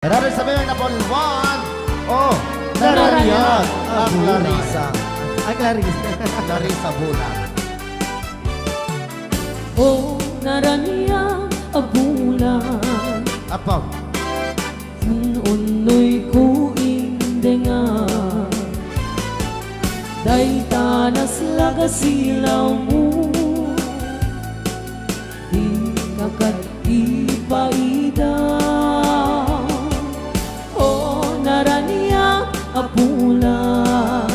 Maraming sabihin na Polwan. Oh, narariyan ang Clarissa. Ay, Clarissa. Clarissa Bulan. Oh, naraniya abulan Apag. unoy ko indengan day tanas lagasilaw mo di kakat ipaida. Oh, naraniya abulan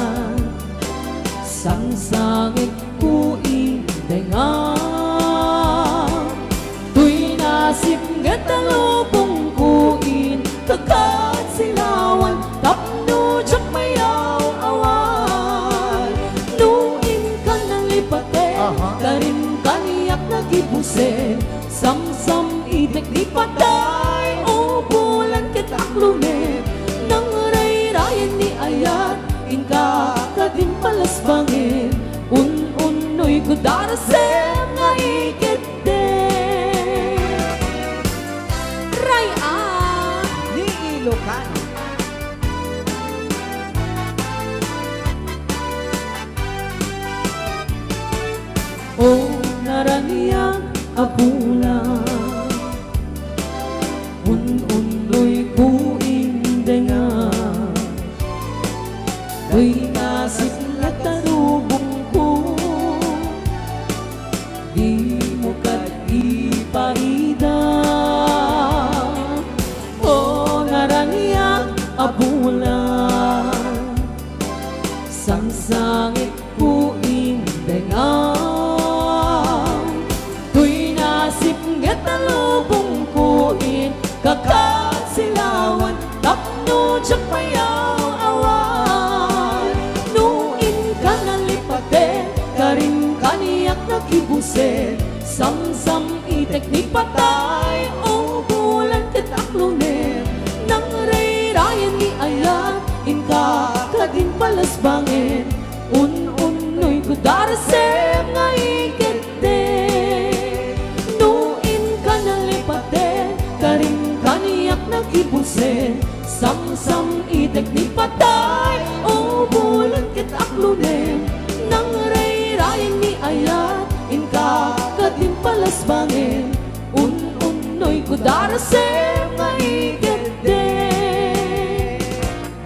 sangsangit ko indengan nasib nga talubong kuin kakat silawan tapno tsak mayaw awan nuin ka ng lipate karin kaniyak nagibuse samsam itek di patay o bulan kitaklume nang ray-rayan ni ayat inka kadin palasbangin un-unoy ko darasem nga ikit Ni Ilocano. Oh, naraniyan abulan un-unoy ko indengan Uy, nasip na tarubong ko di mo kat ipaida. Oh, naraniyan abulan sangsangit ko indengan Tuy nasip nga talubong ko kakat silawan tapno tsak mayaw awan nuin ka nalipate karin kaniyak nagibuse samsam itek ni patay o bulan kitakluner nang ray-rayan ni ayat inka kadin palasbangin un-unoy ko darasem nga ikete nuin ka nalipate karin kaniyak nagibuse samsam itek ni patay o bulan kitakluner nang ray-rayan ni ayat inka kadin palasbangin un-unoy ko darasem